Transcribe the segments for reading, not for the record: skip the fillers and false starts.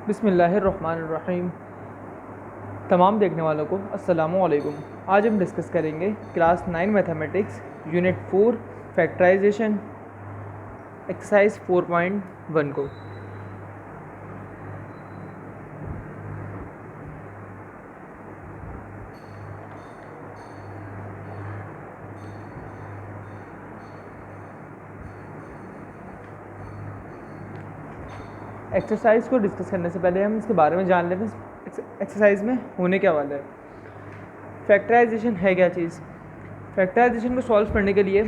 बिस्मिल्लाहिर्रहमानिर्रहीम। तमाम देखने वालों को अस्सलामु अलैकुम। आज हम डिस्कस करेंगे class 9 mathematics unit 4 factorisation exercise 4.1 को। एक्सरसाइज को डिस्कस करने से पहले हम इसके बारे में जान लेते हैं एक्सरसाइज में होने क्या वाला है। फैक्टराइजेशन है क्या चीज़। फैक्टराइजेशन को सॉल्व करने के लिए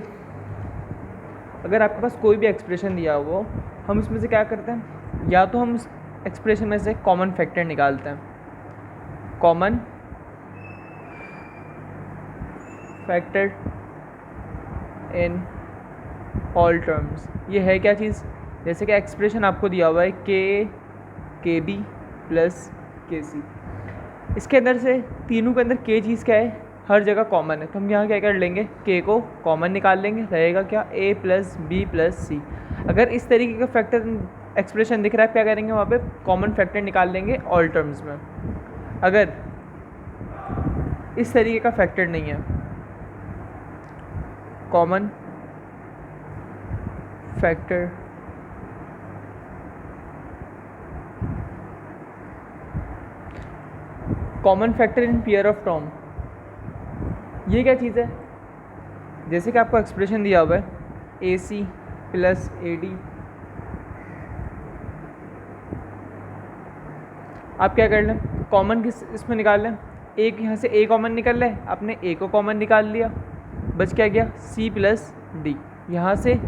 अगर आपके पास कोई भी एक्सप्रेशन दिया हो, हम इसमें से क्या करते हैं, या तो हम उस एक्सप्रेशन में से कॉमन फैक्टर निकालते हैं। Common factor in all terms, ये है क्या चीज़। जैसे कि एक्सप्रेशन आपको दिया हुआ है के बी प्लस के सी, इसके अंदर से तीनों के अंदर के चीज़ क्या है, हर जगह कॉमन है। तो हम यहाँ क्या कर लेंगे, के को कॉमन निकाल लेंगे, रहेगा क्या ए प्लस बी प्लस सी। अगर इस तरीके का फैक्टर एक्सप्रेशन दिख रहा है, क्या करेंगे, वहाँ पे कॉमन फैक्टर निकाल लेंगे ऑल टर्म्स में। अगर इस तरीके का फैक्टर नहीं है, common factor common factor in pair of term, ये क्या चीज़ है। जैसे कि आपको एक्सप्रेशन दिया हुआ है ए सी प्लस ए डी, आप क्या कर लें, कॉमन किस इसमें निकाल लें, एक यहाँ से ए कॉमन निकल रहा है, आपने ए को कॉमन निकाल लिया, बच क्या गया सी प्लस डी। यहाँ से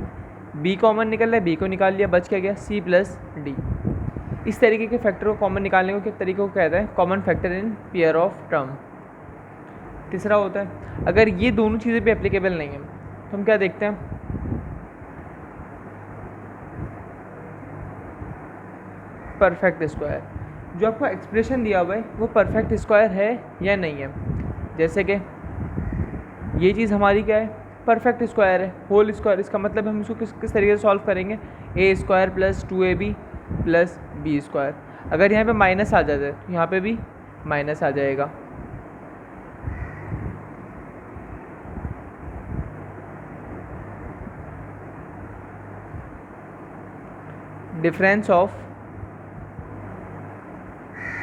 बी कॉमन निकल रहा है, बी को निकाल लिया, बच क्या गया सी प्लस डी। इस तरीके के फैक्टर को कॉमन निकालने को किस तरीके को कहते हैं, common factor in pair of term. तीसरा होता है अगर ये दोनों चीज़ें भी एप्लीकेबल नहीं है, तो हम क्या देखते हैं, परफेक्ट स्क्वायर। जो आपको एक्सप्रेशन दिया हुआ है वो परफेक्ट स्क्वायर है या नहीं है। जैसे कि ये चीज़ हमारी क्या है, परफेक्ट स्क्वायर है, होल स्क्वायर। इसका मतलब हम इसको किस तरीके से सॉल्व करेंगे, a square plus 2ab plus b square. अगर यहाँ पे माइनस आ जाता है तो यहाँ पे भी माइनस आ जाएगा। डिफरेंस ऑफ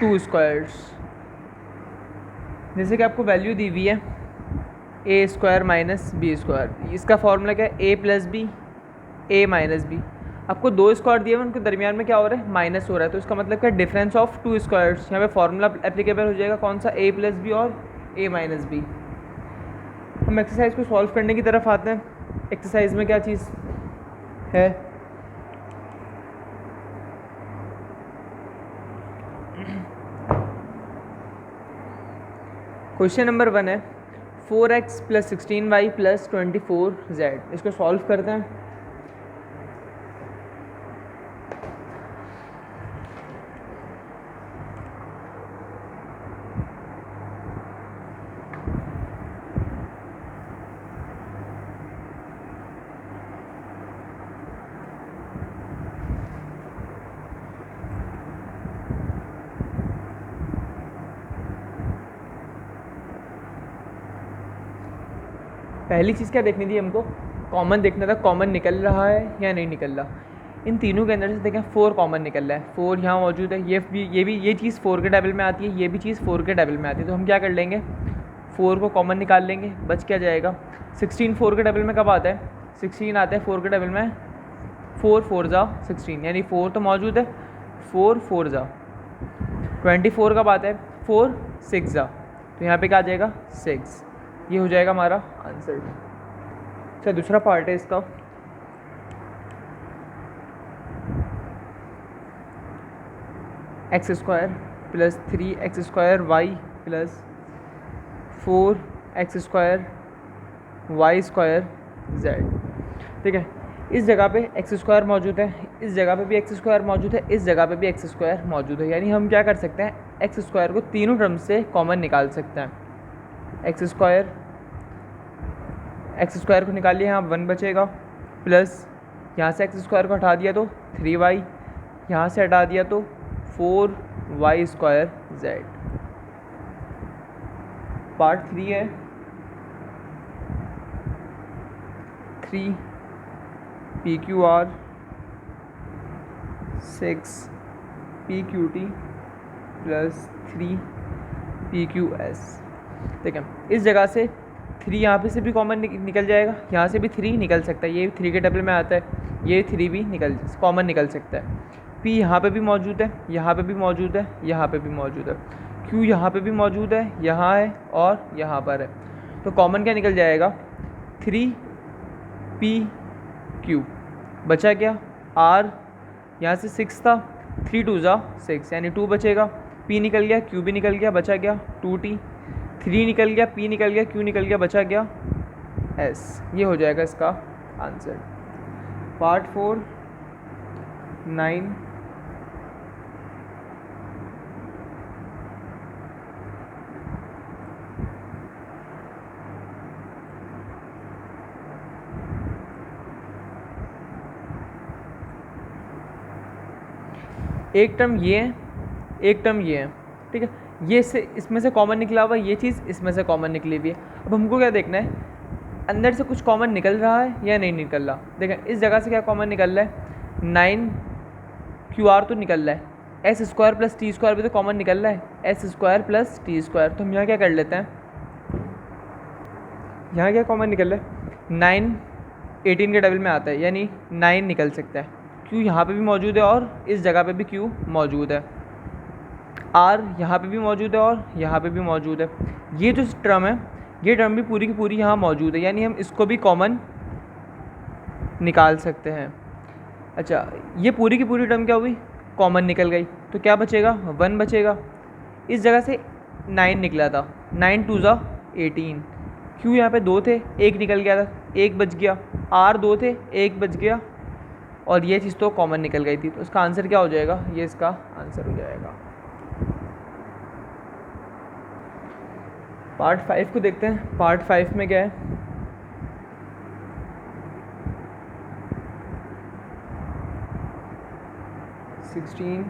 टू स्क्वायर्स, जैसे कि आपको वैल्यू दी हुई है a square minus B square, इसका फॉर्मूला क्या है, ए प्लस बी ए माइनस बी। आपको दो स्क्वायर दिए हुए, उनके दरमियान में क्या हो रहा है, माइनस हो रहा है, तो इसका मतलब क्या, डिफरेंस ऑफ टू स्क्वायर्स। यहाँ पे फॉर्मूला एप्लीकेबल हो जाएगा कौन सा, ए प्लस बी और ए माइनस बी। हम एक्सरसाइज को सॉल्व करने की तरफ आते हैं। एक्सरसाइज में क्या चीज़ है, क्वेश्चन नंबर 1 है 4x plus 16y plus 24z। इसको सॉल्व करते हैं। पहली चीज़ क्या देखनी थी हमको, कॉमन देखना था, कॉमन निकल रहा है या नहीं निकल रहा। इन तीनों के अंदर से देखें 4 कॉमन निकल रहा है, 4 यहाँ मौजूद है, ये चीज़ 4 के टेबल में आती है, ये भी चीज़ 4 के टेबल में आती है। तो हम क्या कर लेंगे, 4 को कॉमन निकाल लेंगे, बच क्या जाएगा 16। 4 के टेबल में कब आता है, 16 आता है 4 के टेबल में, 4 4 जा 16, यानी 4 तो मौजूद है, 4 4 जा 24 कब आता है, 4 6 जा, तो यहाँ पे क्या आ जाएगा 6। ये हो जाएगा हमारा आंसर। अच्छा, दूसरा पार्ट है इसका, x square plus 3x square y plus 4x square y square z. ठीक है, इस जगह पे एक्स स्क्वायर मौजूद है, इस जगह पे भी एक्स स्क्वायर मौजूद है, इस जगह पे भी एक्स स्क्वायर मौजूद है। यानी हम क्या कर सकते हैं, एक्स स्क्वायर को तीनों टर्म से कॉमन निकाल सकते हैं। एक्स स्क्वायर को निकालिए, यहाँ 1 बचेगा, प्लस यहाँ से एक्स स्क्वायर को हटा दिया तो 3y, यहाँ से हटा दिया तो 4y² पार्ट 3 है 3 PQR 6 PQT प्लस 3 PQS। ठीक है, इस जगह से 3 यहाँ पे से भी कॉमन निकल जाएगा, यहाँ से भी 3 निकल सकता है, ये 3 के टेबल में आता है, ये 3 भी कॉमन निकल सकता है। P यहाँ पे भी मौजूद है, यहाँ पे भी मौजूद है, यहाँ पे भी मौजूद है। Q यहाँ पे भी मौजूद है, यहाँ है और यहाँ पर है। तो कॉमन क्या निकल जाएगा 3PQ। बचा क्या R, यहाँ से 6 था, 3 2 6 यानी 2 बचेगा। P निकल गया, Q भी निकल गया, बचा गया 2T। 3 निकल गया, P निकल गया, Q निकल गया, बचा गया S। ये हो जाएगा इसका आंसर। पार्ट 4 9 एक टर्म ये है, एक टर्म ये है। ठीक है, ये से इसमें से कॉमन निकला हुआ, ये चीज़ इसमें से कॉमन निकली हुई है। अब हमको क्या देखना है, अंदर से कुछ कॉमन निकल रहा है या नहीं निकल रहा। देखें इस जगह से क्या कॉमन निकल रहा है, 9QR तो निकल रहा है, S² प्लस T² भी तो कॉमन निकल रहा है, S² प्लस T²। तो हम यहाँ क्या कर लेते हैं, यहाँ क्या कॉमन निकल रहा है, 9 18 के टेबल में आता है यानी 9 निकल सकता है। Q यहाँ पे भी मौजूद है और इस जगह पे भी Q मौजूद है। R यहाँ पे भी मौजूद है और यहाँ पे भी मौजूद है। ये जो टर्म है, ये टर्म भी पूरी की पूरी यहाँ मौजूद है, यानी हम इसको भी कॉमन निकाल सकते हैं। अच्छा, ये पूरी की पूरी टर्म क्या हुई, कॉमन निकल गई, तो क्या बचेगा 1 बचेगा। इस जगह से 9 निकला था, 9 2 18। Q यहाँ पे 2 थे, 1 निकल गया था, 1 बच गया। R 2 थे, 1 बच गया और ये चीज़ तो कॉमन निकल गई थी। तो इसका आंसर क्या हो जाएगा, ये इसका आंसर हो जाएगा। पार्ट 5 को देखते हैं। पार्ट 5 में क्या है, सिक्सटीन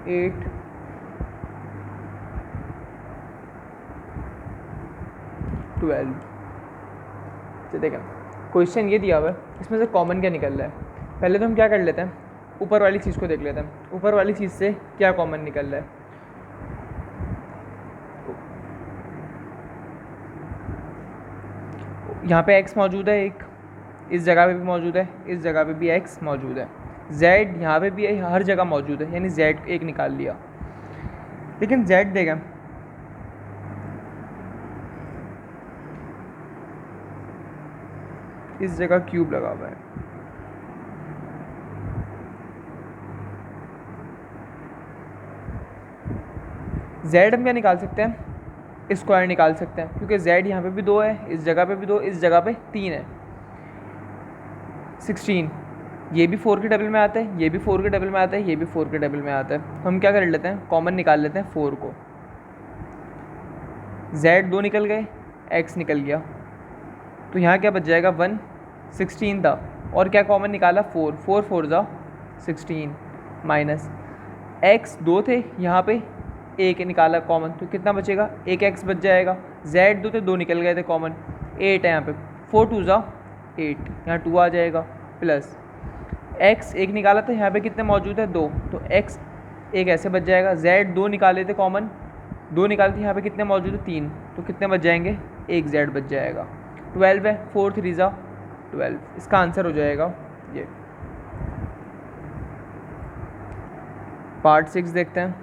8 12। तो देखें क्वेश्चन ये दिया हुआ है, इसमें से कॉमन क्या निकल रहा है। पहले तो हम क्या कर लेते हैं, ऊपर वाली चीज़ को देख लेते हैं, ऊपर वाली चीज़ से क्या कॉमन निकल रहा है। यहाँ पे x मौजूद है एक, इस जगह पे भी मौजूद है, इस जगह पे भी x मौजूद है, z यहाँ पे भी हर जगह मौजूद है, यानी z एक निकाल लिया। लेकिन z देखें, इस जगह क्यूब लगा हुआ है, z हम क्या निकाल सकते हैं, स्क्वायर निकाल सकते हैं, क्योंकि z यहाँ पे भी 2 है, इस जगह पे भी 2, इस जगह पे 3 है। 16 ये भी 4 के टेबल में आता है, ये भी 4 के टेबल में आता है, ये भी 4 के टेबल में आता है। तो हम क्या कर लेते हैं, कॉमन निकाल लेते हैं 4 को। z 2 निकल गए, x निकल गया, तो यहाँ क्या बच जाएगा 1। 16 था और क्या कॉमन निकाला 4, 4 4 16 माइनस x 2 थे, यहाँ पे एक निकाला कॉमन, तो कितना बचेगा, एक x बच जाएगा। z 2 थे, 2 निकल गए थे कॉमन, 8 है यहाँ पे, 4 2 8, यहाँ 2 आ जाएगा प्लस x एक निकाला था, यहाँ पे कितने मौजूद है 2, तो x एक ऐसे बच जाएगा। z 2 निकाले थे कॉमन, 2 निकाले थे, यहाँ पे कितने मौजूद है 3, तो कितने बच जाएंगे, एक z बच जाएगा। 12 है, 4 3 12, इसका आंसर हो जाएगा ये। पार्ट 6 देखते हैं।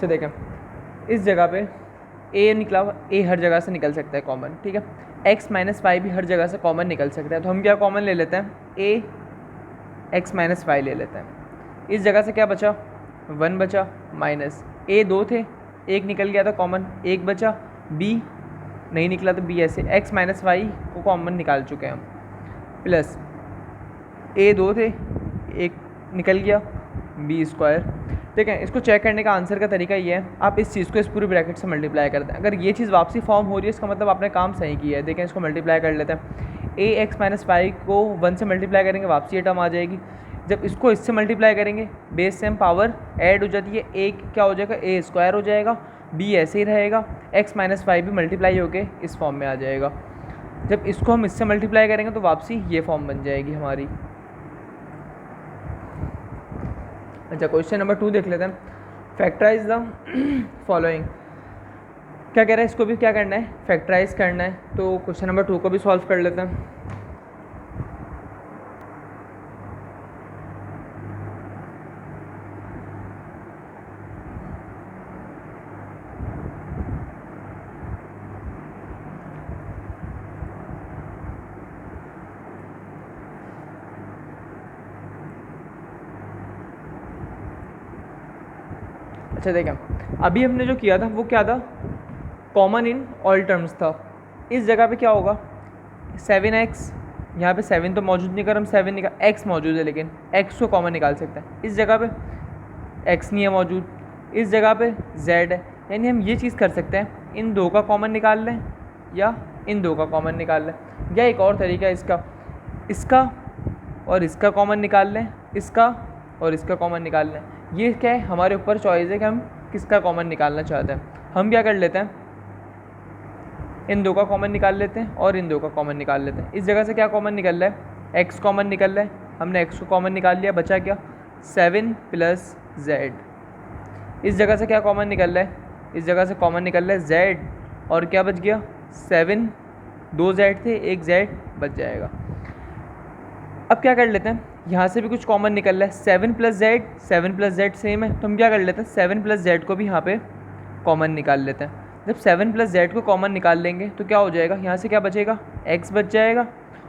देखें इस जगह पे ए निकला, ए हर जगह से निकल सकता है कॉमन, ठीक है। एक्स माइनस वाई भी हर जगह से कॉमन निकल सकता है, तो हम क्या कॉमन ले लेते हैं, ए एक्स माइनस वाई ले लेते हैं। इस जगह से क्या बचा, 1 बचा, माइनस ए 2 थे, एक निकल गया था कॉमन, एक बचा, बी नहीं निकला तो बी ऐसे, एक्स माइनस वाई को कॉमन निकाल चुके हैं हम, प्लस ए 2 थे, एक निकल गया, बी स्क्वायर, ठीक है। इसको चेक करने का आंसर का तरीका ये है, आप इस चीज़ को इस पूरी ब्रैकेट से मल्टीप्लाई कर दें। अगर ये चीज़ वापसी फॉर्म हो रही है, इसका मतलब आपने काम सही किया है। देखें, इसको मल्टीप्लाई कर लेते हैं, ए एक्स माइनस वाई को 1 से मल्टीप्लाई करेंगे, वापसी ये टर्म आ जाएगी। जब इसको इससे मल्टीप्लाई करेंगे, बेस सेम पावर ऐड हो जाती है, ए क्या हो जाएगा, ए स्क्वायर हो जाएगा, बी ऐसे ही रहेगा, एक्स माइनस वाई भी मल्टीप्लाई होके इस फॉर्म में आ जाएगा। जब इसको हम इससे मल्टीप्लाई करेंगे तो वापसी ये फॉर्म बन जाएगी हमारी। अच्छा, क्वेश्चन नंबर 2 देख लेते हैं। फैक्टराइज द फॉलोइंग, क्या कह रहा है, इसको भी क्या करना है, फैक्टराइज करना है। तो क्वेश्चन नंबर 2 को भी सॉल्व कर लेते हैं। अच्छा देखें, अभी हमने जो किया था वो क्या था, कॉमन इन ऑल टर्म्स था। इस जगह पे क्या होगा, 7x, यहाँ पे 7 तो मौजूद नहीं, कर हम 7 निकाल, x मौजूद है लेकिन x को कॉमन निकाल सकते हैं। इस जगह पे x नहीं है मौजूद, इस जगह पे z है, यानी हम ये चीज़ कर सकते हैं, इन दो का कॉमन निकाल लें या इन दो का कॉमन निकाल लें, या एक और तरीका है इसका, इसका और इसका कॉमन निकाल लें, इसका और इसका कॉमन निकाल लें। ये क्या है, हमारे ऊपर चॉइस है कि हम किसका कॉमन निकालना चाहते हैं। हम क्या कर लेते हैं, इन दो का कॉमन निकाल लेते हैं और इन दो का कॉमन निकाल लेते हैं। इस जगह से क्या कॉमन निकल रहा है, x कॉमन निकल रहा है, हमने x को कॉमन निकाल लिया, बचा क्या, 7 प्लस z। इस जगह से क्या कॉमन निकल रहा है, इस जगह से कॉमन निकल रहा है z, और क्या बच गया, 7, 2 z थे, एक z बच जाएगा। अब क्या कर लेते हैं, यहाँ से भी कुछ कॉमन निकल रहा है, 7 प्लस जेड सेम है, तो हम क्या कर लेते हैं, 7 प्लस जेड को भी यहाँ पे कॉमन निकाल लेते हैं। जब 7 प्लस जेड को कॉमन निकाल लेंगे तो क्या हो जाएगा, यहाँ से क्या बचेगा, x बच जाएगा,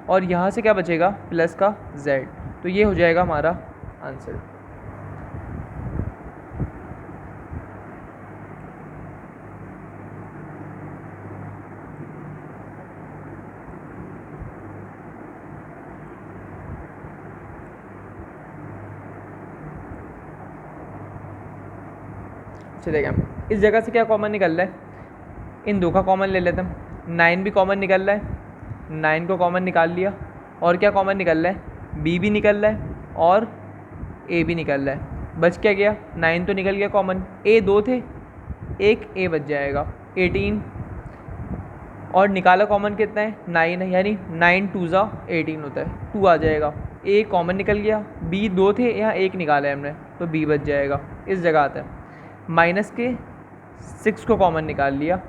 और यहाँ से क्या बचेगा, प्लस का z। तो ये हो जाएगा हमारा आंसर। चलेगा, इस जगह से क्या कॉमन निकल रहा है, इन दो का कॉमन ले लेते हैं, 9 भी कॉमन निकल रहा है, 9 को कॉमन निकाल लिया, और क्या कॉमन निकल रहा है, b भी निकल रहा है और a भी निकल रहा है। बच क्या गया, 9 तो निकल गया कॉमन, a 2 थे, एक a बच जाएगा, 18, और निकाला कॉमन कितना है, 9 है, यानी 9 2 ज़ा 18 होता है, 2 आ जाएगा, a कॉमन निकल गया, b 2 थे, यहाँ एक निकाला है हमने, तो b बच जाएगा। इस जगह आता है, माइनस के 6 को कॉमन निकाल लिया,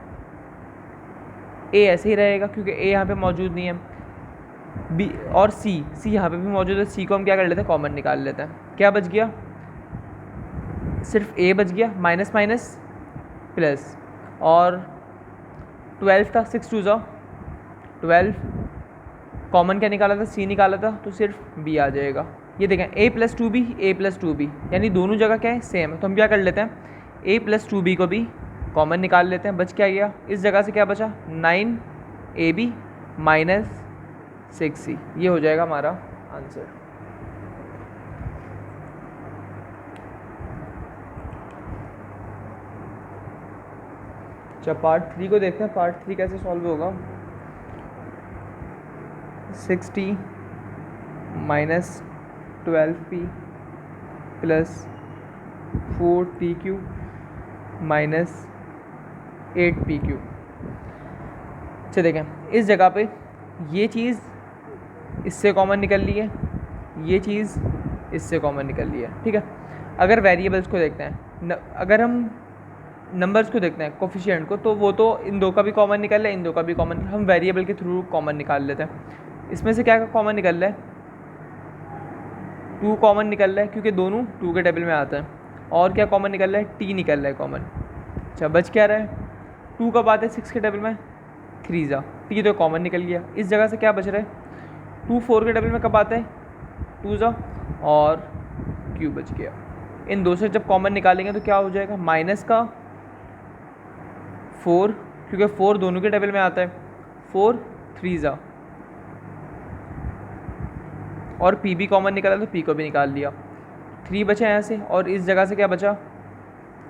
a ऐसे ही रहेगा क्योंकि a यहाँ पे मौजूद नहीं है, b और c यहाँ पे भी मौजूद है, c को हम क्या कर लेते हैं, कॉमन निकाल लेते हैं। क्या बच गया, सिर्फ a बच गया, माइनस माइनस प्लस, और 12 था, 6 2 ज़ा 12, कॉमन क्या निकाला था, c निकाला था, तो सिर्फ b आ जाएगा। ये देखें, a plus 2b, a plus 2b, यानी दोनों जगह क्या है, सेम है, तो हम क्या कर लेते हैं, a प्लस 2b को भी कॉमन निकाल लेते हैं। बच क्या गया, इस जगह से क्या बचा, 9ab माइनस 6c, ये हो जाएगा हमारा आंसर। अच्छा, पार्ट 3 को देखते हैं, पार्ट 3 कैसे सॉल्व होगा। 6t minus 12p plus 4tq minus 8pq। अच्छा देखें, इस जगह पे ये चीज़ इससे कॉमन निकल ली है, ये चीज़ इससे कॉमन निकल ली है, ठीक है। अगर वेरिएबल्स को देखते हैं, अगर हम नंबर्स को देखते हैं, कोफिशिएंट को, तो वो तो इन दो का भी कॉमन निकल रहा है, इन दो का भी कॉमन, हम वेरिएबल के थ्रू कॉमन निकाल लेते हैं। इसमें से क्या कॉमन निकल रहा है, 2 कॉमन निकल रहा है क्योंकि दोनों 2 के टेबल में आते हैं, और क्या कॉमन निकल रहा है, t निकल रहा है कॉमन। अच्छा, बच क्या रहा है, 2 कब आता है 6 के टेबल में, 3 ज़ा, ठीक है, तो कॉमन निकल गया। इस जगह से क्या बच रहा है 2 4 के टेबल में कब आता है 2 ज़ा और क्यू बच गया। इन दो से जब कॉमन निकालेंगे तो क्या हो जाएगा माइनस का 4, क्योंकि 4 दोनों के टेबल में आता है, 4 3 ज़ा, और पी भी कॉमन निकाला तो पी को भी निकाल लिया, 3 बचा यहाँ से। और इस जगह से क्या बचा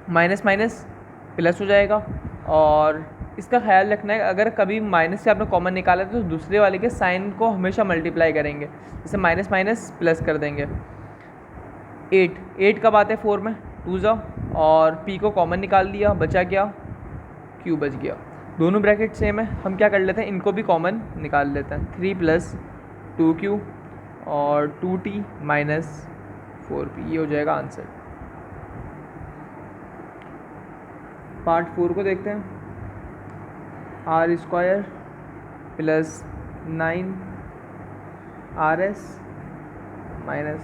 माइनस माइनस प्लस हो जाएगा। और इसका ख्याल रखना है अगर कभी माइनस से आपने कॉमन निकाला तो दूसरे वाले के साइन को हमेशा मल्टीप्लाई करेंगे, जैसे माइनस माइनस प्लस कर देंगे। 8 कब आते हैं 4 में 2 ज़ा, और पी को कॉमन निकाल लिया, बचा क्या क्यू बच गया। दोनों ब्रैकेट सेम है, हम क्या कर लेते हैं इनको भी कॉमन निकाल लेते हैं। 3 + 2q और 2t - 4p, ये हो जाएगा आंसर। पार्ट 4 को देखते हैं। r² + 9rs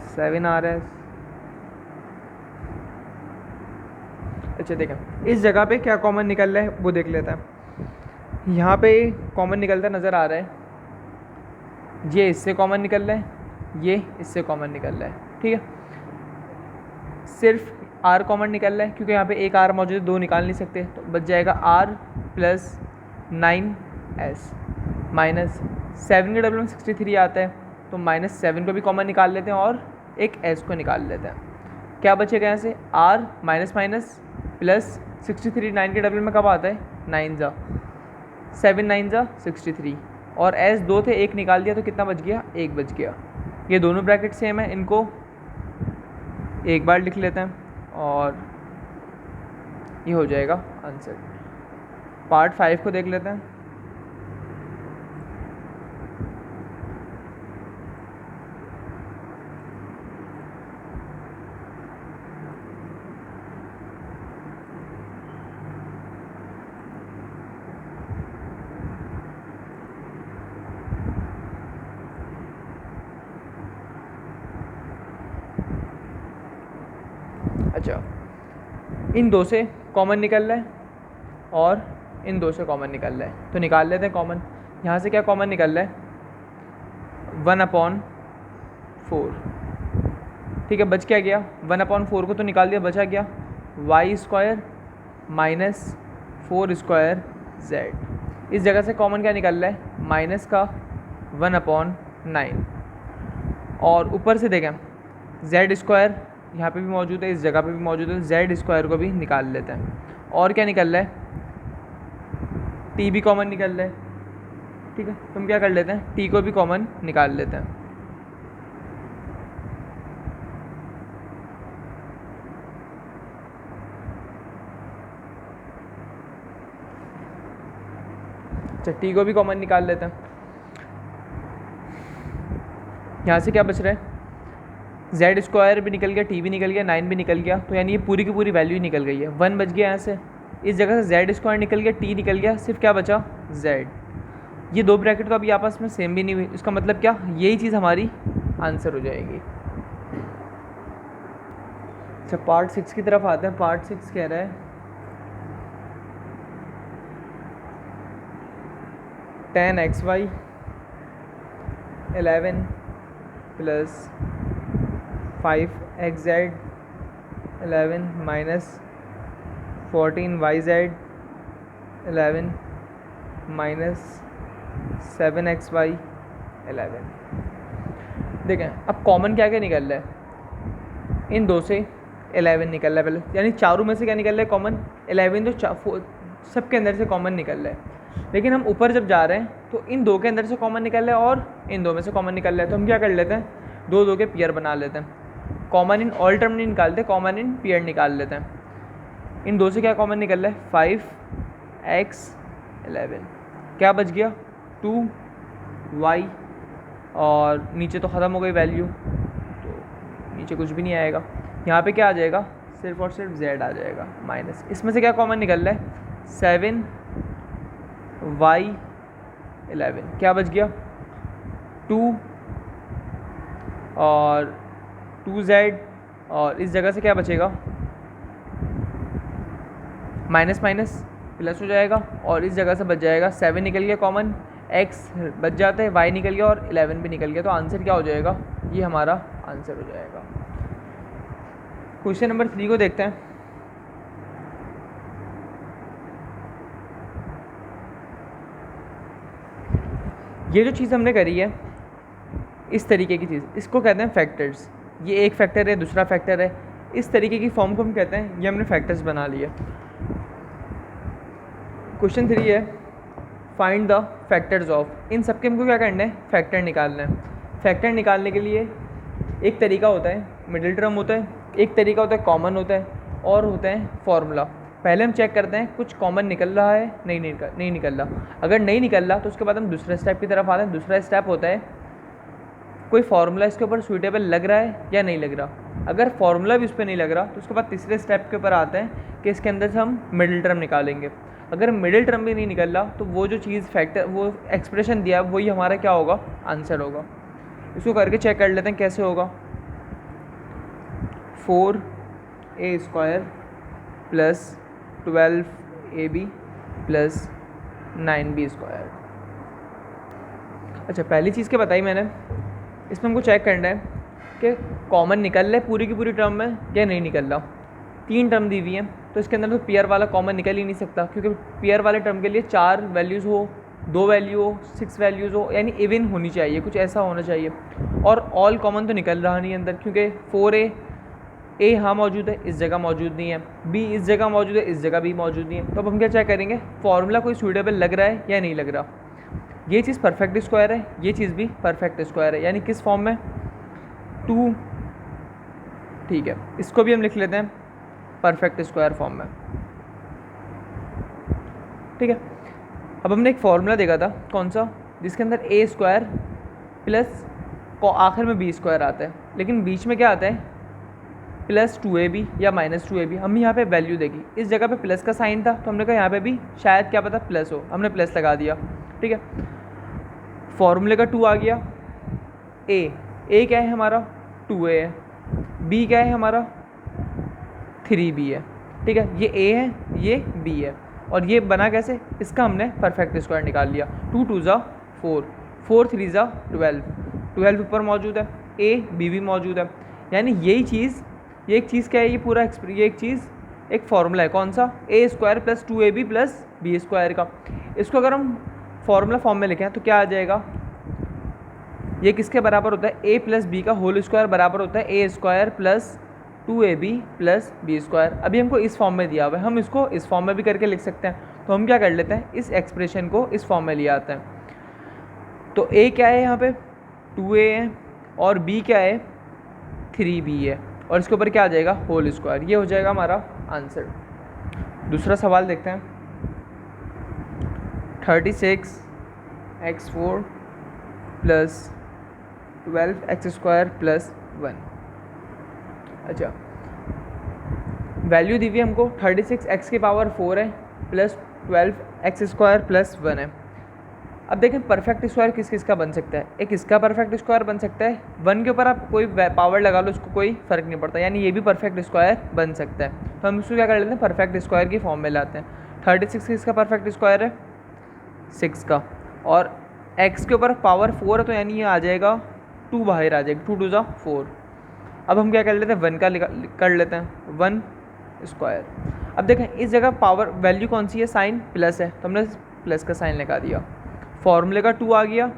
- 7rs। अच्छा देखें इस जगह पे क्या कॉमन निकल रहा है वो देख लेते हैं। यहाँ पे कॉमन निकलता नज़र आ रहा है, ये इससे कॉमन निकल रहा है, ये इससे कॉमन निकल रहा है, ठीक है। सिर्फ r कॉमन निकल रहा है क्योंकि यहाँ पे एक r मौजूद है, 2 निकाल नहीं सकते, तो बच जाएगा r + 9s - 7 के डबल में 63 आता है, तो -7 को भी कॉमन निकाल लेते हैं और एक s को निकाल लेते हैं। क्या बचेगा यहाँ से r माइनस माइनस प्लस 63, 9 के डबल में कब आता है 9 ज़ा, 7 9 ज़ा 63, और s 2 थे, एक निकाल दिया तो कितना बच गया 1 बच गया। ये दोनों ब्रैकेट सेम है, इनको एक बार लिख लेते हैं और ये हो जाएगा आंसर। पार्ट 5 को देख लेते हैं। अच्छा इन दो से कॉमन निकल रहा है और इन दो से कॉमन निकल रहा है, तो निकाल लेते हैं कॉमन। यहाँ से क्या कॉमन निकल रहा है 1/4, ठीक है। बच क्या गया 1/4 को तो निकाल दिया, बचा गया y² - 4² z। इस जगह से कॉमन क्या निकल रहा है माइनस का 1/9, और ऊपर से देखें z² यहाँ पे भी मौजूद है, इस जगह पे भी मौजूद है, z² को भी निकाल लेते हैं। और क्या निकल रहा है t भी कॉमन निकल रहा है, ठीक है। तो हम क्या कर लेते हैं t को भी कॉमन निकाल लेते हैं। अच्छा t को भी कॉमन निकाल लेते हैं। यहाँ से क्या बच रहा है z² भी निकल गया, t भी निकल गया, 9 भी निकल गया, तो यानी ये पूरी की पूरी वैल्यू निकल गई है। 1 बच गया यहाँ से, इस जगह से z² निकल गया, t निकल गया, सिर्फ क्या बचा z। ये दो ब्रैकेट तो अभी आपस में सेम भी नहीं हुई, इसका मतलब क्या यही चीज़ हमारी आंसर हो जाएगी। अच्छा पार्ट 6 की तरफ आते हैं। पार्ट 6 कह रहा है 10xy 11 + 5xz 11 - 14yz 11 - 7xy 11। देखें अब कॉमन क्या क्या निकल रहा है, इन दो से 11 निकल रहा है पहले, यानी चारों में से क्या निकल रहा है कॉमन 11, तो सबके अंदर से कॉमन निकल रहा है। लेकिन हम ऊपर जब जा रहे हैं तो इन दो के अंदर से कॉमन निकल रहा है और इन दो में से कॉमन निकल रहा है, तो हम क्या कर लेते हैं दो दो के पेयर बना लेते हैं। कॉमन इन ऑल टर्म नहीं निकालते, कॉमन इन पेयर निकाल लेते हैं। इन दो से क्या कॉमन निकल रहा है 5x 11, क्या बच गया 2y, और नीचे तो ख़त्म हो गई वैल्यू, तो नीचे कुछ भी नहीं आएगा। यहाँ पे क्या आ जाएगा सिर्फ और सिर्फ z आ जाएगा माइनस। इसमें से क्या कॉमन निकल रहा है 7y 11, क्या बच गया 2 और 2z, और इस जगह से क्या बचेगा माइनस माइनस प्लस हो जाएगा और इस जगह से बच जाएगा 7 निकल गया कॉमन, x बच जाता है, y निकल गया और 11 भी निकल गया। तो आंसर क्या हो जाएगा, ये हमारा आंसर हो जाएगा। क्वेश्चन नंबर 3 को देखते हैं। ये जो चीज़ हमने करी है इस तरीके की चीज़, इसको कहते हैं फैक्टर्स। ये एक फैक्टर है, दूसरा फैक्टर है, इस तरीके की फॉर्म को हम कहते हैं, ये हमने फैक्टर्स बना लिया। क्वेश्चन 3 है फाइंड द फैक्टर्स ऑफ, इन सब के हमको क्या करना है, फैक्टर निकालना है। फैक्टर निकालने के लिए एक तरीका होता है मिडिल टर्म होता है, एक तरीका होता है कॉमन होता है, और होता है फॉर्मूला। पहले हम चेक करते हैं कुछ कॉमन निकल रहा है, नहीं निकल रहा। अगर नहीं निकल रहा तो उसके बाद हम दूसरे स्टेप की तरफ आते हैं। दूसरा स्टेप होता है कोई फार्मूला इसके ऊपर सूटेबल लग रहा है या नहीं लग रहा। अगर फार्मूला भी उस पर नहीं लग रहा तो उसके बाद तीसरे स्टेप के ऊपर आते हैं कि इसके अंदर से हम मिडिल टर्म निकालेंगे। अगर मिडिल टर्म भी नहीं निकल रहा तो वो जो चीज़ फैक्टर, वो एक्सप्रेशन दिया वही हमारा क्या होगा, आंसर होगा। इसको करके चेक कर लेते हैं कैसे होगा। 4a² plus 12ab plus 9b²। अच्छा, पहली चीज़ क्या बताई मैंने, इसमें हमको चेक करना है कि कॉमन निकल रहा है पूरी की पूरी टर्म में या नहीं निकल रहा। 3 टर्म दी हुई हैं तो इसके अंदर तो पेयर वाला कॉमन निकल ही नहीं सकता, क्योंकि पेयर वाले टर्म के लिए 4 वैल्यूज़ हो, 2 वैल्यू हो, 6 वैल्यूज़ हो, यानी इवन होनी चाहिए, कुछ ऐसा होना चाहिए। और ऑल कॉमन तो निकल रहा नहीं अंदर, क्योंकि 4a हाँ मौजूद है, इस जगह मौजूद नहीं है, b इस जगह मौजूद है, इस जगह भी मौजूद नहीं है। तो अब हम क्या चेक करेंगे, फार्मूला कोई सूटेबल लग रहा है या नहीं लग रहा। ये चीज़ परफेक्ट स्क्वायर है, ये चीज़ भी परफेक्ट स्क्वायर है, यानी किस फॉर्म में, 2, ठीक है, इसको भी हम लिख लेते हैं परफेक्ट स्क्वायर फॉर्म में, ठीक है। अब हमने एक फार्मूला देखा था, कौन सा, जिसके अंदर a² प्लस आखिर में b² आता है, लेकिन बीच में क्या आता है, प्लस 2ab या माइनस 2ab। हम यहाँ पे वैल्यू देखी, इस जगह पे प्लस का साइन था तो हमने कहा यहाँ पे भी शायद क्या पता प्लस हो, हमने प्लस लगा दिया, ठीक है। फॉर्मूले का 2 आ गया, a क्या है हमारा, 2a है, b क्या है हमारा, 3b है, ठीक है। ये a है, ये b है, और ये बना कैसे, इसका हमने परफेक्ट स्क्वायर निकाल लिया। 2 2 ज़ा 4, 4 3 ज़ा 12, 12 ऊपर मौजूद है, a b भी मौजूद है, यानी यही चीज़, ये एक चीज़ क्या है, ये पूरा ये एक चीज़ एक फार्मूला है, कौन सा, a² plus 2ab plus b² का। इसको अगर हम फार्मूला फॉर्म में लिखें तो क्या आ जाएगा, ये किसके बराबर होता है, a प्लस b का होल स्क्वायर बराबर होता है a² plus 2ab plus b²। अभी हमको इस फॉर्म में दिया हुआ है, हम इसको इस फॉर्म में भी करके लिख सकते हैं। तो हम क्या कर लेते हैं, इस एक्सप्रेशन को इस फॉर्म में ले आते हैं। तो a क्या है यहाँ पे, 2a है, और b क्या है, 3b है, और इसके ऊपर क्या आ जाएगा, होल स्क्वायर। ये हो जाएगा हमारा आंसर। दूसरा सवाल देखते हैं। 36x4 plus 12x² plus 1। अच्छा, वैल्यू दी हुई हमको 36x की पावर 4 है प्लस 12x² प्लस 1 है। अब देखें परफेक्ट स्क्वायर किस किस का बन सकता है, एक इसका परफेक्ट स्क्वायर बन सकता है, 1 के ऊपर आप कोई पावर लगा लो, उसको कोई फ़र्क नहीं पड़ता, यानी ये भी परफेक्ट स्क्वायर बन सकता है। तो हम इसको क्या कर लेते हैं, परफेक्ट स्क्वायर की फॉर्म में लाते हैं। 36 किसका परफेक्ट स्क्वायर है, 6 का, और x के ऊपर पावर 4 है तो यानी ये आ जाएगा 2 बाहर आ जाएगा, 2 2 ज़ा 4। अब हम क्या कर लेते हैं, 1 का कर लेते हैं, 1²। अब देखें इस जगह पावर वैल्यू कौन सी है, साइन प्लस है, तो हमने प्लस का साइन लगा दिया। फॉर्मूले का 2 आ गया,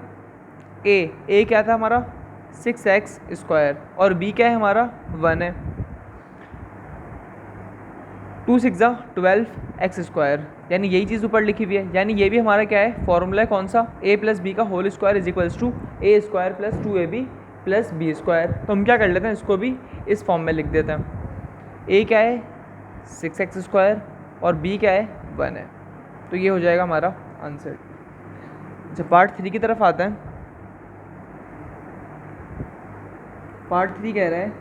a क्या था हमारा, 6x² और b क्या है हमारा, 1 है, 2 6 ज़ा 12x², यानी यही चीज़ ऊपर लिखी हुई है, यानी ये भी हमारा क्या है, फॉर्मूला है कौन सा, a प्लस b का whole square is equals to a² plus 2ab plus b²। तो हम क्या कर लेते हैं, इसको भी इस फॉर्म में लिख देते हैं। a क्या है, 6x² और b क्या है, 1 है। तो ये हो जाएगा हमारा आंसर। जब पार्ट 3 की तरफ आते हैं, पार्ट 3 कह रहा है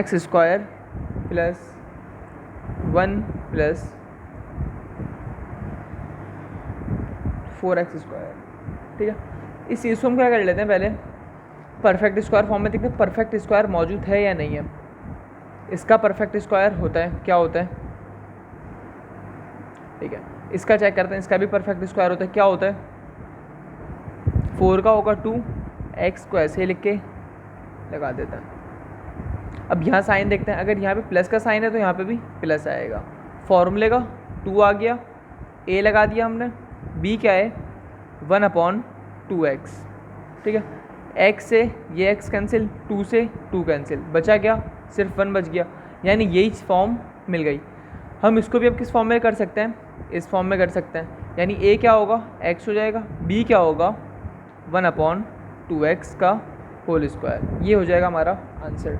x² प्लस 1 प्लस 4x², ठीक है। इस चीज़ को हम क्या कर लेते हैं, पहले परफेक्ट स्क्वायर फॉर्म में देखते हैं परफेक्ट स्क्वायर मौजूद है या नहीं है। इसका परफेक्ट स्क्वायर होता है, क्या होता है, ठीक है, इसका चेक करते हैं, इसका भी परफेक्ट स्क्वायर होता है। क्या होता है, 4 का होगा 2, एक्स को ऐसे लिख के लगा देते हैं। अब यहाँ साइन देखते हैं, अगर यहाँ पे प्लस का साइन है तो यहाँ पे भी प्लस आएगा। फॉर्मूले का 2 आ गया, ए लगा दिया हमने, बी क्या है 1/2x। ठीक है, x से ये x कैंसिल, 2 से 2 कैंसिल, बचा क्या, सिर्फ 1 बच गया, यानी यही फॉर्म मिल गई। हम इसको भी अब किस फॉर्म में कर सकते हैं, इस फॉर्म में कर सकते हैं, यानी a क्या होगा x हो जाएगा, b क्या होगा 1/2x का होल स्क्वायर। ये हो जाएगा हमारा आंसर।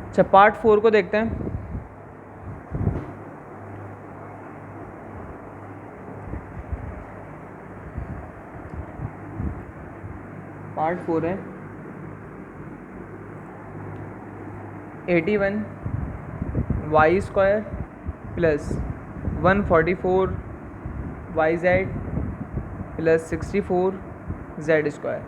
अच्छा, पार्ट 4 को देखते हैं। पार्ट 4 है 81 y square plus 144 y z plus 64 z square.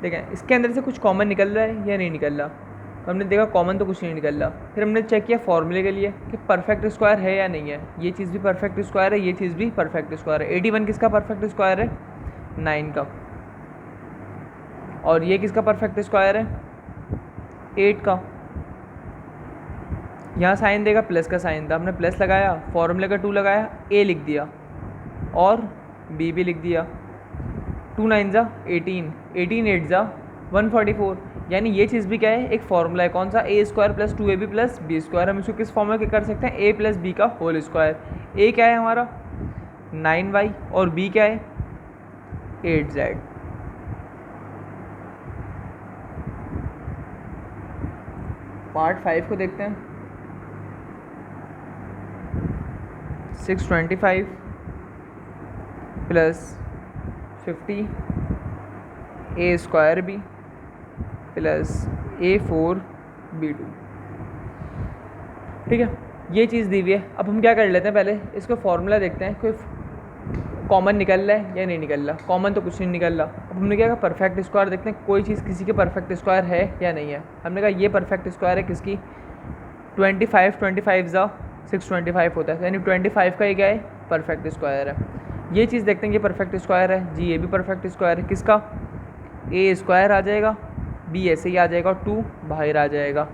देखें इसके अंदर से कुछ कॉमन निकल रहा है या नहीं निकल रहा, तो हमने देखा कॉमन तो कुछ नहीं निकल रहा। फिर हमने चेक किया फॉर्मूले के लिए कि परफेक्ट स्क्वायर है या नहीं है, ये चीज़ भी परफेक्ट स्क्वायर है, ये चीज़ भी परफेक्ट स्क्वायर है। 81 किसका परफेक्ट स्क्वायर है, 9 का, और ये किसका परफेक्ट स्क्वायर है, 8 का। यहाँ साइन देगा, प्लस का साइन था, हमने प्लस लगाया, फॉर्मूले का 2 लगाया, ए लिख दिया और बी भी लिख दिया। 2 9 जा 18, 18 8 जा 144, यानी ये चीज़ भी क्या है, एक फॉर्मूला है, कौन सा, a square plus 2ab plus b square. हम इसको किस फॉर्म में कर सकते हैं, ए प्लस बी का होल स्क्वायर। ए क्या है हमारा 9y और बी क्या है 8z। पार्ट 5 को देखते हैं। 625 plus 50 a square b plus A4 B2। ठीक है, ये चीज़ दी हुई है। अब हम क्या कर लेते हैं, पहले इसको फॉर्मूला देखते हैं, कोई कॉमन निकल रहा है या नहीं निकल रहा। कॉमन तो कुछ नहीं निकल रहा। अब हमने क्या कहा, परफेक्ट स्क्वायर देखते हैं, कोई चीज़ किसी के परफेक्ट स्क्वायर है या नहीं है। हमने कहा ये परफेक्ट स्क्वायर है किसकी, 25 25 जा 625 होता है, यानी 25 का ये क्या है, परफेक्ट स्क्वायर है। ये चीज़ देखते हैं, ये परफेक्ट स्क्वायर है जी, ये भी परफेक्ट स्क्वायर है किसका, ए स्क्वायर आ जाएगा, बी ऐसे ही आ जाएगा और 2 बाहर आ जाएगा।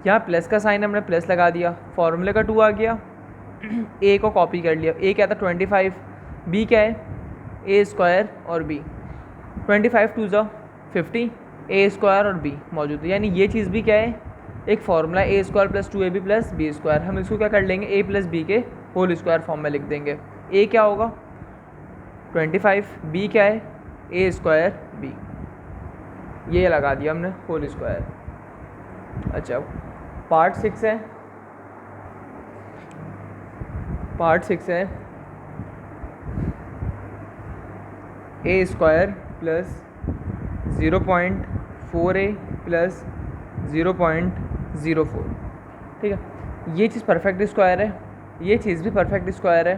यहाँ प्लस का साइन हमने प्लस लगा दिया, फॉर्मूले का 2 आ गया, ए को कॉपी कर लिया, ए क्या था 25, बी क्या है ए स्क्वायर और बी, 25 2 जा 50, ए स्क्वायर और बी मौजूद है, यानी ये चीज़ भी क्या है, एक formula a square plus 2ab plus b square. हम इसको क्या कर लेंगे, ए प्लस बी के होल स्क्वायर फॉर्म में लिख देंगे। ए क्या होगा 25, बी क्या है ए स्क्वायर बी, ये लगा दिया हमने होल स्क्वायर। अच्छा, पार्ट 6 है, पार्ट 6 है a square plus 0.4a plus 0.04। ठीक है, ये चीज़ परफेक्ट स्क्वायर है, ये चीज़ भी परफेक्ट स्क्वायर है।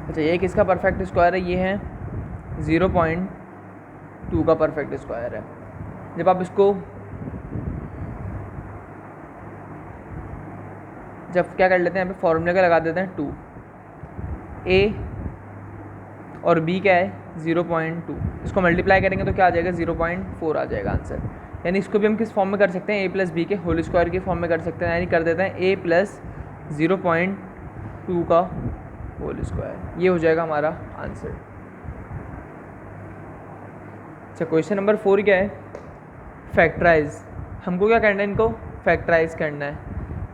अच्छा, ये किसका परफेक्ट स्क्वायर है, ये है 0.2 का परफेक्ट स्क्वायर है। जब आप इसको जब क्या कर लेते हैं, यहाँ पे फॉर्मूले का लगा देते हैं 2, ए और बी क्या है 0.2, इसको मल्टीप्लाई करेंगे तो क्या आ जाएगा 0.4 आ जाएगा आंसर। यानी इसको भी हम किस फॉर्म में कर सकते हैं, ए प्लस बी के होल स्क्वायर के फॉर्म में कर सकते हैं, यानी कर देते हैं ए प्लस 0.2 का होल स्क्वायर, ये हो जाएगा हमारा आंसर। अच्छा, क्वेश्चन नंबर 4 क्या है, फैक्टराइज। हमको क्या करना है, इनको फैक्टराइज करना है।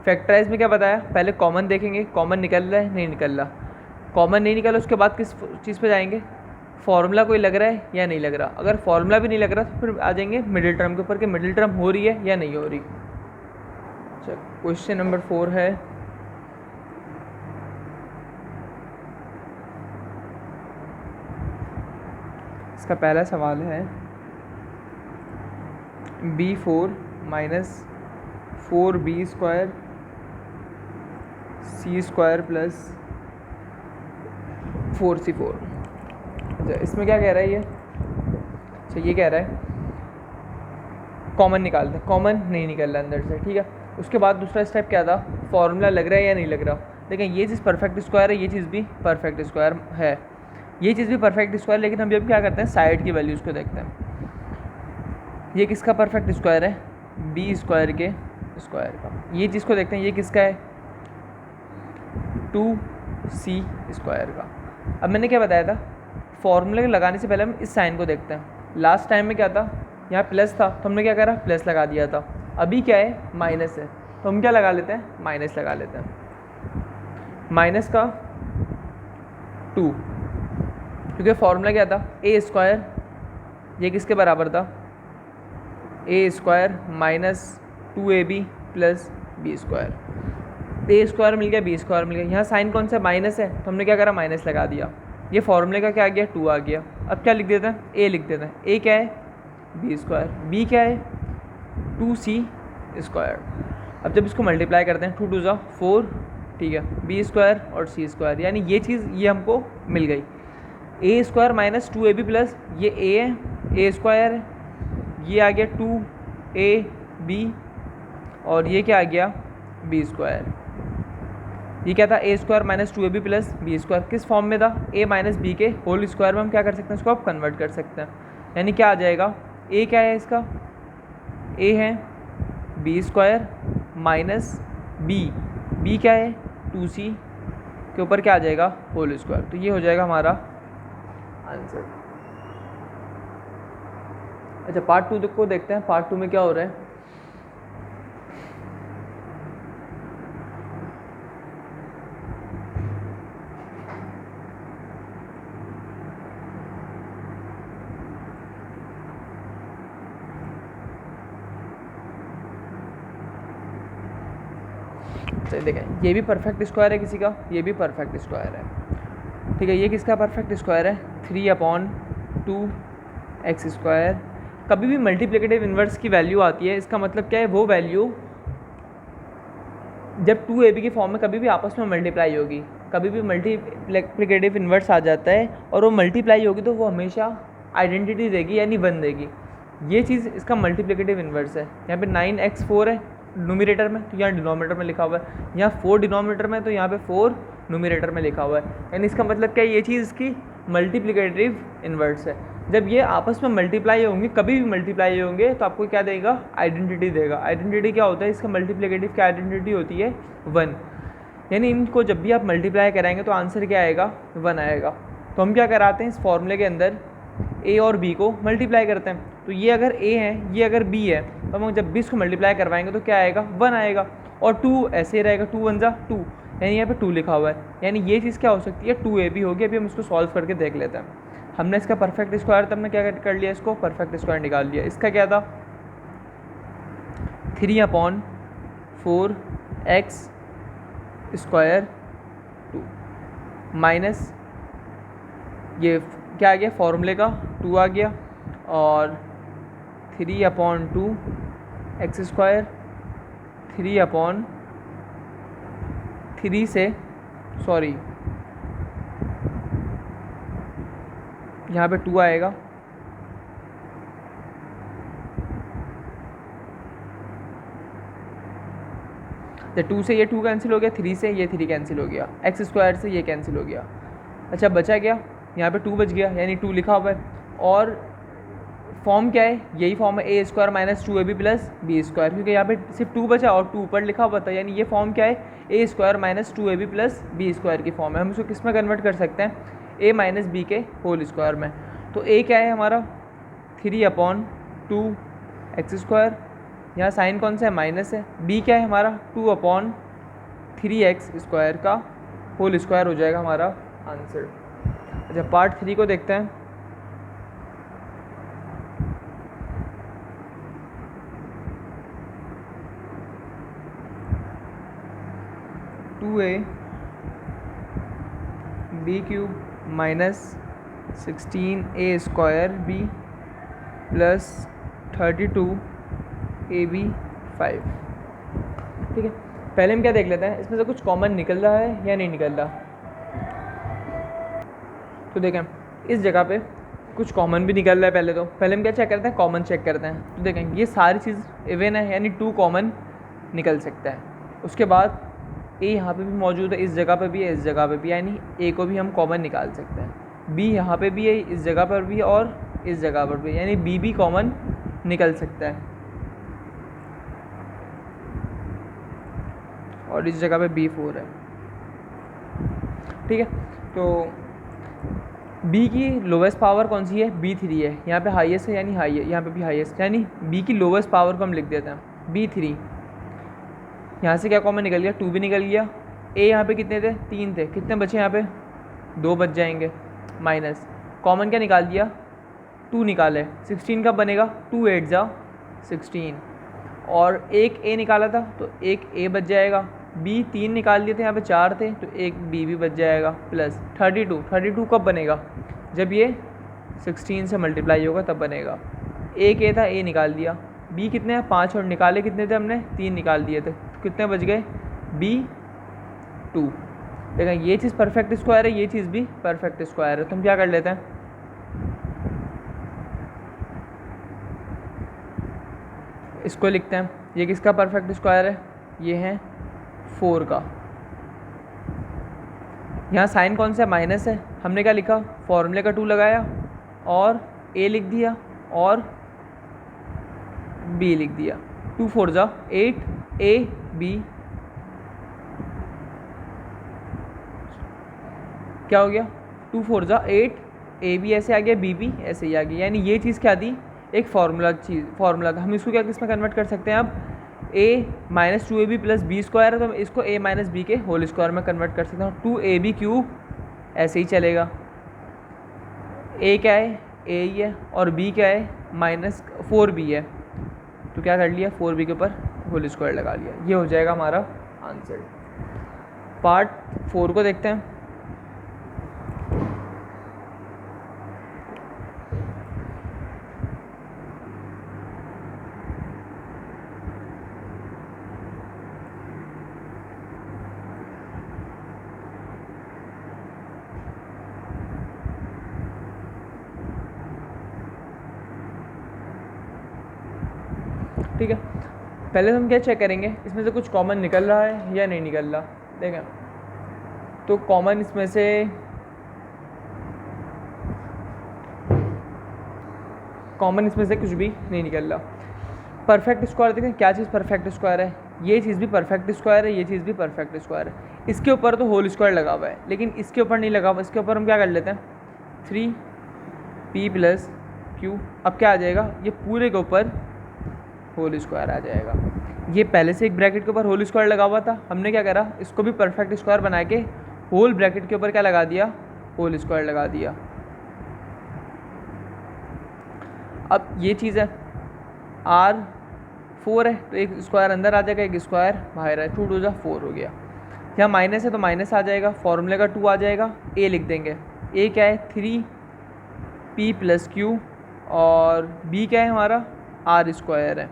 फैक्टराइज में क्या बताया, पहले कॉमन देखेंगे, कॉमन निकल रहा है नहीं निकल रहा, कॉमन नहीं निकला उसके बाद किस चीज़ पे जाएंगे, फॉर्मूला कोई लग रहा है या नहीं लग रहा। अगर फॉर्मूला भी नहीं लग रहा तो फिर आ जाएंगे मिडिल टर्म के ऊपर कि मिडिल टर्म हो रही है या नहीं हो रही। अच्छा, क्वेश्चन नंबर 4 है इसका पहला सवाल है B4 minus 4b square c square plus 4c4। अच्छा, इसमें क्या कह रहा है ये, अच्छा ये कह रहा है कॉमन निकालते हैं, कॉमन नहीं निकल रहा अंदर से। ठीक है, उसके बाद दूसरा स्टेप क्या था, फॉर्मूला लग रहा है या नहीं लग रहा। देखें ये चीज़ परफेक्ट स्क्वायर है, ये चीज़ भी परफेक्ट स्क्वायर है, ये चीज़ भी परफेक्ट स्क्वायर, लेकिन हम जब क्या करते हैं साइड की वैल्यूज़ को देखते हैं। ये किसका परफेक्ट स्क्वायर है, बी स्क्वायर के स्क्वायर का। ये चीज़ को देखते हैं, ये किसका है, 2c स्क्वायर का। अब मैंने क्या बताया था, फॉर्मूले लगाने से पहले हम इस साइन को देखते हैं। लास्ट टाइम में क्या था, यहाँ प्लस था तो हमने क्या करा, प्लस लगा दिया था। अभी क्या है, माइनस है, तो हम क्या लगा लेते हैं, माइनस लगा लेते हैं। माइनस का 2, क्योंकि फॉर्मूला क्या था, ए स्क्वायर, ये किसके बराबर था, a square minus 2ab plus b square. A square मिल गया, बी स्क्वायर मिल गया। यहाँ साइन कौन सा माइनस है, तो हमने क्या करा, माइनस लगा दिया। ये फॉर्मूले का क्या आ गया, 2 आ गया। अब क्या लिख देते हैं, ए लिख देते हैं। ए क्या है, बी स्क्वायर, बी क्या है, 2c स्क्वायर। अब जब इसको मल्टीप्लाई करते हैं, 2 2 ज़ा 4, ठीक है, बी स्क्वायर और सी स्क्वायर, यानी ये चीज़ ये हमको मिल गई। ए स्क्वायर माइनस 2ab प्लस, ये ए है, ए स्क्वायर है, ये आ गया 2ab, और ये क्या आ गया, बी स्क्वायर। ये क्या था, a square minus 2ab plus b square, किस फॉर्म में था, ए माइनस बी के होल स्क्वायर में हम क्या कर सकते हैं, इसको आप कन्वर्ट कर सकते हैं। यानी क्या आ जाएगा, ए क्या है इसका, ए है बी स्क्वायर माइनस बी क्या है, 2c के ऊपर क्या आ जाएगा, होल स्क्वायर। तो ये हो जाएगा हमारा आंसर। अच्छा पार्ट 2 को देखते हैं, पार्ट 2 में क्या हो रहा है। चलिए देखें, ये भी परफेक्ट स्क्वायर है किसी का, ये भी परफेक्ट स्क्वायर है, ठीक है। ये किसका परफेक्ट स्क्वायर है, 3/2x स्क्वायर। कभी भी मल्टीप्लिकेटिव इन्वर्स की वैल्यू आती है, इसका मतलब क्या है, वो वैल्यू जब 2ab की फॉर्म में कभी भी आपस में मल्टीप्लाई होगी, कभी भी मल्टीप्लिकेटिव इन्वर्स आ जाता है और वो मल्टीप्लाई होगी तो वो हमेशा आइडेंटिटी देगी, यानी 1 देगी। ये चीज़ इसका मल्टीप्लिकेटिव इन्वर्स है। यहाँ पे 9x4 है न्यूमरेटर में, तो यहाँ डिनोमिनेटर में लिखा हुआ है, यहाँ 4 डिनोमिनेटर में, तो यहाँ पे 4 न्यूमरेटर में लिखा हुआ है। यानी इसका मतलब क्या है, ये चीज़ इसकी मल्टीप्लिकेटिव इन्वर्स है। जब ये आपस में मल्टीप्लाई होंगे, कभी भी मल्टीप्लाई होंगे, तो आपको क्या देगा, आइडेंटिटी देगा। आइडेंटिटी क्या होता है, इसका मल्टीप्लिकेटिव की आइडेंटिटी होती है 1। यानी इनको जब भी आप मल्टीप्लाई कराएंगे तो आंसर क्या आएगा, 1 आएगा। तो हम क्या कराते हैं, इस फॉर्मूले के अंदर ए और बी को मल्टीप्लाई करते हैं। तो ये अगर ए है, ये अगर बी है, तो हम जब भी इसको मल्टीप्लाई करवाएंगे तो क्या आएगा, 1 आएगा। और 2 ऐसे ही रहेगा, 2 1 जा 2, यानी यहाँ पे 2 लिखा हुआ है। यानी ये चीज़ क्या हो सकती है, 2ab होगी। अभी हम इसको सॉल्व करके देख लेते हैं। हमने इसका परफेक्ट स्क्वायर, तब हमने क्या कर लिया, इसको परफेक्ट स्क्वायर निकाल लिया। इसका क्या था, 3/4x स्क्वायर 2 माइनस ये क्या आ गया, फॉर्मूले का 2 आ गया, और 3/2x स्क्वायर, 3/3 से सॉरी यहाँ पे 2 आएगा, तो 2 से ये 2 कैंसिल हो गया, 3 से ये 3 कैंसिल हो गया, x स्क्वायर से ये कैंसिल हो गया। अच्छा बचा क्या, यहाँ पे 2 बच गया, यानी 2 लिखा हुआ है। और फॉर्म क्या है, यही फॉर्म है, a square minus 2ab plus b square, क्योंकि यहाँ पे सिर्फ 2 बचा और 2 ऊपर लिखा हुआ था। यानी ये फॉर्म क्या है, a square minus 2ab plus b square की फॉर्म है। हम इसको किस में कन्वर्ट कर सकते हैं, ए माइनस बी के होल स्क्वायर में। तो ए क्या है हमारा, 3/2x स्क्वायर, यहाँ साइन कौन सा है, माइनस है। बी क्या है हमारा, 2/3x स्क्वायर का होल स्क्वायर हो जाएगा हमारा आंसर। अच्छा पार्ट 3 को देखते हैं। Two a b cube minus 16a square b plus 32ab 5, ठीक है। पहले हम क्या देख लेते हैं, इसमें से कुछ कॉमन निकल रहा है या नहीं निकल रहा। तो देखें इस जगह पे कुछ कॉमन भी निकल रहा है। पहले हम क्या चेक करते हैं, कॉमन चेक करते हैं। तो देखें ये सारी चीज़ इवन है, यानी 2 कॉमन निकल सकता है। उसके बाद ए यहाँ पे भी मौजूद है, इस जगह पे भी है, इस जगह पे भी, यानी ए को भी हम कॉमन निकाल सकते हैं। बी यहाँ पे भी है, इस जगह पर भी है और इस जगह पर भी, यानी बी भी कॉमन निकल सकता है। और इस जगह पे B4 है। ठीक है, तो B की लोवेस्ट पावर कौन सी है? B3 है। यहाँ पे हाईएस्ट है यानी हाई है, यहाँ पे भी हाईएस्ट, यानी B की लोवेस्ट पावर को हम लिख देते हैं B3। यहाँ से क्या कॉमन निकल गया? 2 भी निकल गया। A यहाँ पे कितने थे? 3 थे। कितने बचे यहाँ पे? 2 बच जाएंगे। माइनस कॉमन क्या निकाल दिया? 2 निकाले। 16 कब बनेगा? 2 8 जा 16, और एक A निकाला था तो एक A बच जाएगा। B 3 निकाल लिए थे, यहाँ पे 4 थे तो एक B भी बच जाएगा। प्लस 32 कब बनेगा? जब ये 16 से मल्टीप्लाई होगा तब बनेगा। एक A था, A निकाल दिया। B कितने हैं? 5, और निकाले कितने थे हमने? 3 निकाल दिए थे, तो कितने बच गए? B2। देखें ये चीज़ परफेक्ट स्क्वायर है, ये चीज़ भी परफेक्ट स्क्वायर है। तो हम क्या कर लेते हैं, इसको लिखते हैं। ये किसका परफेक्ट स्क्वायर है? ये है 4 का। यहाँ साइन कौन सा है? माइनस है। हमने क्या लिखा? फॉर्मूले का 2 लगाया और A लिख दिया और B लिख दिया। 2 4 जा 8 AB, क्या हो गया? 2 4 जा 8 AB ऐसे आ गया, B भी ऐसे ही आ गया। यानी ये चीज़ क्या दी? एक फार्मूला था। हम इसको क्या किस में कन्वर्ट कर सकते हैं? अब A minus 2AB plus B square है, तो हम इसको A माइनस B के होल स्क्वायर में कन्वर्ट कर सकते हैं। 2AB क्यूब ऐसे ही चलेगा। A क्या है? A ही है, और B क्या है? माइनस 4B है, तो क्या कर लिया? 4B के ऊपर होल स्क्वायर लगा लिया। ये हो जाएगा हमारा आंसर। पार्ट 4 को देखते हैं। ठीक है, पहले हम क्या चेक करेंगे, इसमें से कुछ कॉमन निकल रहा है या नहीं निकल रहा। देखें तो कॉमन इसमें से कुछ भी नहीं निकल रहा। परफेक्ट स्क्वायर देखें, क्या चीज़ परफेक्ट स्क्वायर है? ये चीज़ भी परफेक्ट स्क्वायर है, ये चीज़ भी परफेक्ट स्क्वायर है। इसके ऊपर तो होल स्क्वायर लगा हुआ है, लेकिन इसके ऊपर नहीं लगा हुआ। इसके ऊपर हम क्या कर लेते हैं? 3P plus Q। अब क्या आ जाएगा? ये पूरे के ऊपर होल स्क्वायर आ जाएगा। ये पहले से एक ब्रैकेट के ऊपर होल स्क्वायर लगा हुआ था, हमने क्या करा? इसको भी परफेक्ट स्क्वायर बना के होल ब्रैकेट के ऊपर क्या लगा दिया? होल स्क्वायर लगा दिया। अब ये चीज़ है R4 है, तो एक स्क्वायर अंदर आ जाएगा, एक स्क्वायर बाहर है। 2 2 जा 4 हो गया। यहाँ माइनस है तो माइनस आ जाएगा, फॉर्मूले का 2 आ जाएगा। A लिख देंगे। A क्या है? 3P प्लस Q, और B क्या है हमारा? R स्क्वायर है,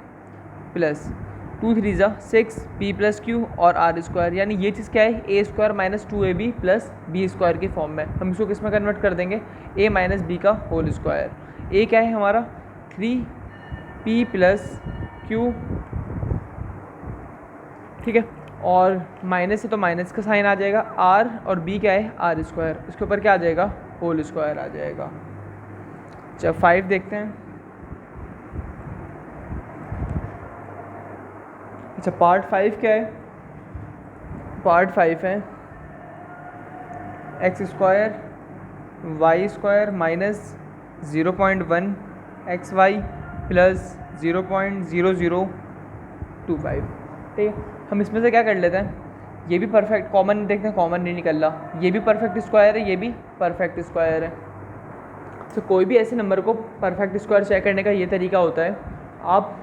प्लस 2 3 जा 6P प्लस Q और R स्क्वायर। यानी ये चीज़ क्या है? A square minus 2AB plus B square की फॉर्म में। हम इसको किस में कन्वर्ट कर देंगे? A माइनस B का होल स्क्वायर। A क्या है हमारा? 3P प्लस Q, ठीक है, और माइनस है तो माइनस का साइन आ जाएगा। R और B क्या है? R square. इसके ऊपर क्या आ जाएगा? होल स्क्वायर आ जाएगा। जब 5 देखते हैं। अच्छा, पार्ट 5 क्या है? पार्ट 5 है x square y square minus 0.1 xy plus 0.0025। ठीक है, हम इसमें से क्या कर लेते हैं? ये भी परफेक्ट, कॉमन देखते हैं, कॉमन नहीं निकल रहा। ये भी परफेक्ट स्क्वायर है, ये भी परफेक्ट स्क्वायर है। तो कोई भी ऐसे नंबर को परफेक्ट स्क्वायर चेक करने का ये तरीका होता है, आप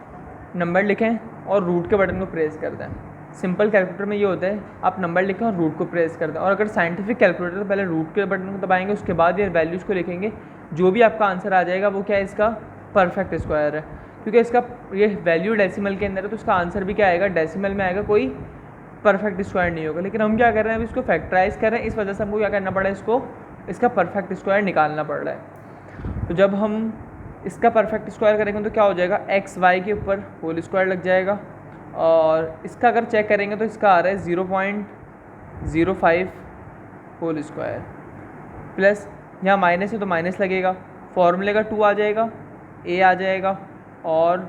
नंबर लिखें और रूट के बटन को प्रेस कर दें। सिंपल कैलकुलेटर में ये होता है, आप नंबर लिखें और रूट को प्रेस कर दें। और अगर साइंटिफिक कैलकुलेटर तो पहले रूट के बटन को दबाएंगे, उसके बाद ये वैल्यूज़ को लिखेंगे। जो भी आपका आंसर आ जाएगा वो क्या है? इसका परफेक्ट स्क्वायर है। क्योंकि इसका ये वैल्यू डेसिमल के अंदर है, तो इसका आंसर भी क्या आएगा? डेसिमल में आएगा, कोई परफेक्ट स्क्वायर नहीं होगा। लेकिन हम क्या कर रहे हैं? अभी इसको फैक्टराइज कर रहे हैं, इस वजह से हमको क्या करना पड़ा है? इसका परफेक्ट स्क्वायर निकालना पड़ रहा है। तो जब हम इसका परफेक्ट स्क्वायर करेंगे तो क्या हो जाएगा? एक्स वाई के ऊपर होल स्क्वायर लग जाएगा, और इसका अगर चेक करेंगे तो इसका आ रहा है 0.05 होल स्क्वायर, प्लस यहाँ माइनस है तो माइनस लगेगा, फॉर्मूले का 2 आ जाएगा, a आ जाएगा और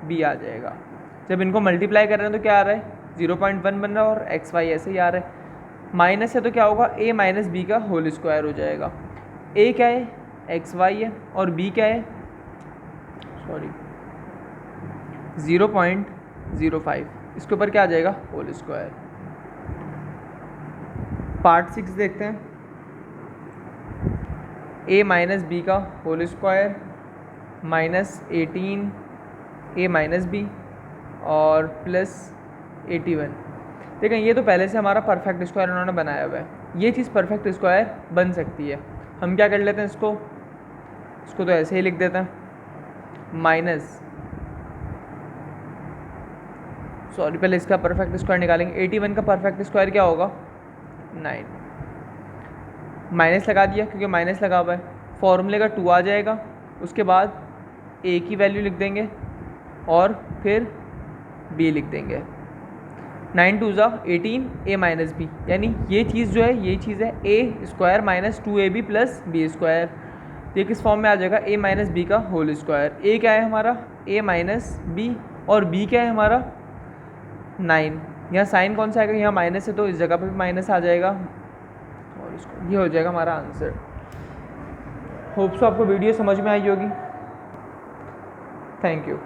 b आ जाएगा। जब इनको मल्टीप्लाई कर रहे हैं तो क्या आ रहा है 0.1 बन रहा है और एक्स वाई ऐसे ही आ रहा है। माइनस है तो क्या होगा a माइनस बी का होल स्क्वायर हो जाएगा। a क्या है एक्स वाई है और b क्या है 0.05, इसके ऊपर क्या आ जाएगा होल स्क्वायर। पार्ट 6 देखते हैं। a माइनस बी का whole square minus 18 a minus b और प्लस 81। देखें ये तो पहले से हमारा परफेक्ट स्क्वायर उन्होंने बनाया हुआ है, ये चीज़ परफेक्ट स्क्वायर बन सकती है। हम क्या कर लेते हैं इसको तो ऐसे ही लिख देते हैं, माइनस पहले इसका परफेक्ट स्क्वायर निकालेंगे। 81 का परफेक्ट स्क्वायर क्या होगा 9, माइनस लगा दिया क्योंकि माइनस लगा हुआ है, फॉर्मूले का 2 आ जाएगा, उसके बाद a की वैल्यू लिख देंगे और फिर b लिख देंगे। 9 2 18 a माइनस बी, यानी ये चीज़ जो है ये चीज़ है a square minus 2ab plus b square. ये किस फॉर्म में आ जाएगा a माइनस बी का होल स्क्वायर। a क्या है हमारा a माइनस बी और b क्या है हमारा 9। यहाँ साइन कौन सा आएगा, यहाँ माइनस है तो इस जगह पे भी माइनस आ जाएगा और इसको ये हो जाएगा हमारा आंसर। होप सो आपको वीडियो समझ में आई होगी। Thank you.